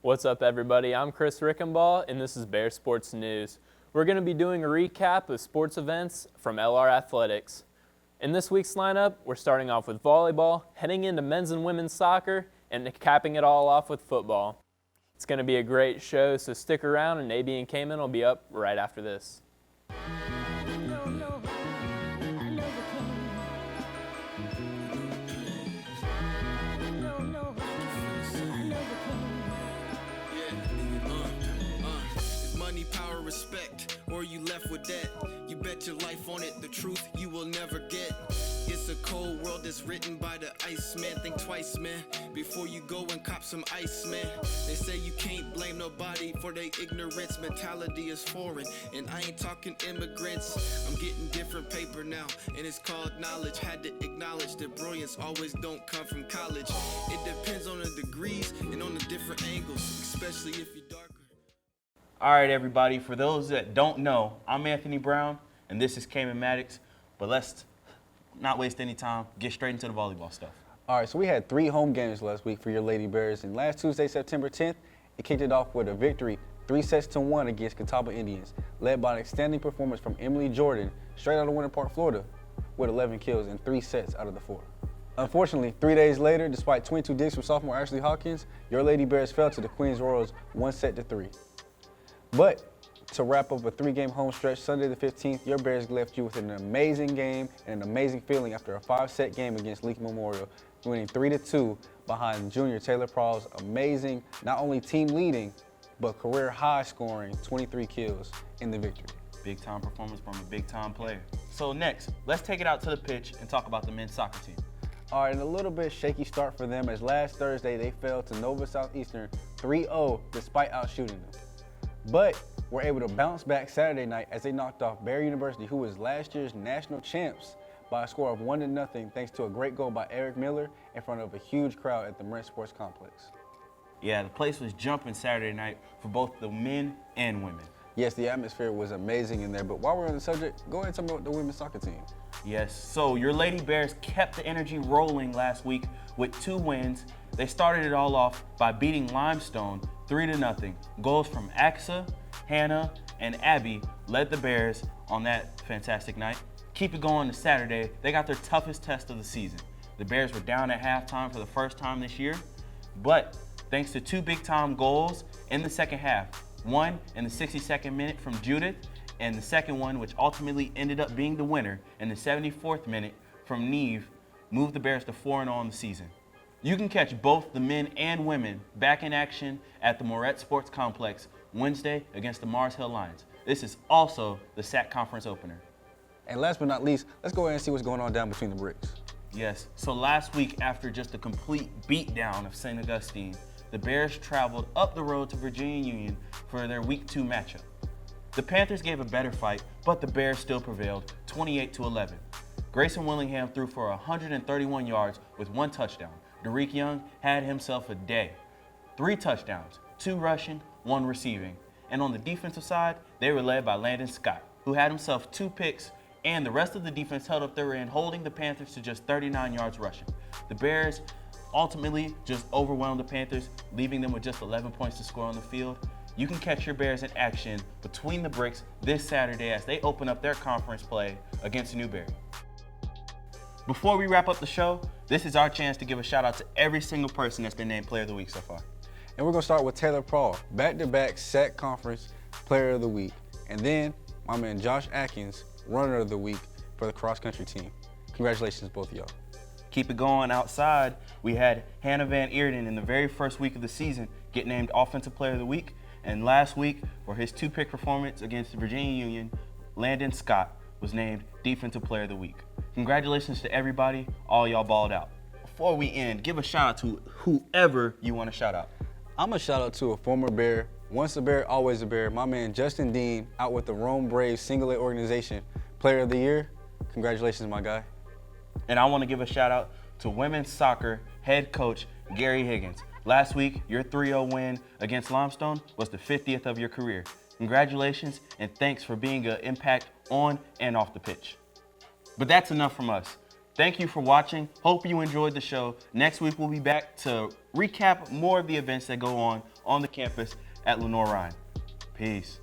What's up, everybody? I'm Chris Rickenbaugh, and this is Bear Sports News. We're going to be doing a recap of sports events from LR Athletics. In this week's lineup, we're starting off with volleyball, heading into men's and women's soccer, and capping it all off with football. It's going to be a great show, so stick around, and AB and Cayman will be up right after this. Money, power, respect, or you left with that. You bet your life on it, the truth you will never get. It's a cold world that's written by the Iceman. Think twice, man, before you go and cop some ice, man. They say you can't blame nobody for their ignorance. Mentality is foreign, and I ain't talking immigrants. I'm getting different paper now, and it's called knowledge. Had to acknowledge that brilliance always don't come from college. It depends on the degrees and on the different angles, especially if you're darker. All right, everybody, for those that don't know, I'm Anthony Brown, and this is Cayman Maddox, but let's not waste any time, get straight into the volleyball stuff. All right, so we had 3 home games last week for your Lady Bears, and last Tuesday, September 10th, it kicked it off with a victory 3-1 against Catawba Indians, led by an outstanding performance from Emily Jordan, straight out of Winter Park, Florida, with 11 kills in 3 sets out of the 4. Unfortunately, 3 days later, despite 22 digs from sophomore Ashley Hawkins, your Lady Bears fell to the Queens Royals 1-3. But to wrap up a 3-game home stretch, Sunday the 15th, your Bears left you with an amazing game and an amazing feeling after a 5-set game against Lincoln Memorial, winning 3-2 behind junior Taylor Prall's amazing, not only team leading, but career high scoring 23 kills in the victory. Big time performance from a big time player. So next, let's take it out to the pitch and talk about the men's soccer team. All right, and a little bit shaky start for them as last Thursday they fell to Nova Southeastern 3-0 despite outshooting them. But were able to bounce back Saturday night as they knocked off Barry University, who was last year's national champs, by a score of 1-0 thanks to a great goal by Eric Miller in front of a huge crowd at the Brent Sports Complex. Yeah, the place was jumping Saturday night for both the men and women. Yes, the atmosphere was amazing in there, but while we're on the subject, go ahead and tell me about the women's soccer team. Yes, so your Lady Bears kept the energy rolling last week with 2 wins. They started it all off by beating Limestone 3-0. Goals from Axa, Hannah, and Abby led the Bears on that fantastic night. Keep it going to Saturday. They got their toughest test of the season. The Bears were down at halftime for the first time this year, but thanks to 2 big-time goals in the second half, one in the 62nd minute from Judith, and the second one, which ultimately ended up being the winner in the 74th minute from Neve, moved the Bears to 4-0 on the season. You can catch both the men and women back in action at the Moret Sports Complex Wednesday against the Mars Hill Lions. This is also the SAC Conference opener. And last but not least, let's go ahead and see what's going on down between the bricks. Yes, so last week after just a complete beatdown of St. Augustine, the Bears traveled up the road to Virginia Union for their Week 2 matchup. The Panthers gave a better fight, but the Bears still prevailed 28-11. Grayson Willingham threw for 131 yards with 1 touchdown. Derek Young had himself a day. 3 touchdowns, 2 rushing, 1 receiving. And on the defensive side, they were led by Landon Scott, who had himself 2 picks, and the rest of the defense held up their end, holding the Panthers to just 39 yards rushing. The Bears ultimately just overwhelmed the Panthers, leaving them with just 11 points to score on the field. You can catch your Bears in action between the bricks this Saturday as they open up their conference play against Newberry. Before we wrap up the show, this is our chance to give a shout out to every single person that's been named Player of the Week so far. And we're going to start with Taylor Prall, back-to-back SAC Conference Player of the Week. And then my man Josh Atkins, Runner of the Week for the cross-country team. Congratulations, both of y'all. Keep it going outside. We had Hannah Van Eerden in the very first week of the season get named Offensive Player of the Week. And last week, for his 2-pick performance against Virginia Union, Landon Scott was named Defensive Player of the Week. Congratulations to everybody. All y'all balled out. Before we end, give a shout out to whoever you want to shout out. I'm going to shout out to a former Bear, once a Bear, always a Bear, my man Justin Dean, out with the Rome Braves Single A organization, Player of the Year. Congratulations, my guy. And I want to give a shout out to women's soccer head coach Gary Higgins. Last week, your 3-0 win against Limestone was the 50th of your career. Congratulations, and thanks for being an impact on and off the pitch. But that's enough from us. Thank you for watching. Hope you enjoyed the show. Next week, we'll be back to recap more of the events that go on on the campus at Lenore Ryan. Peace.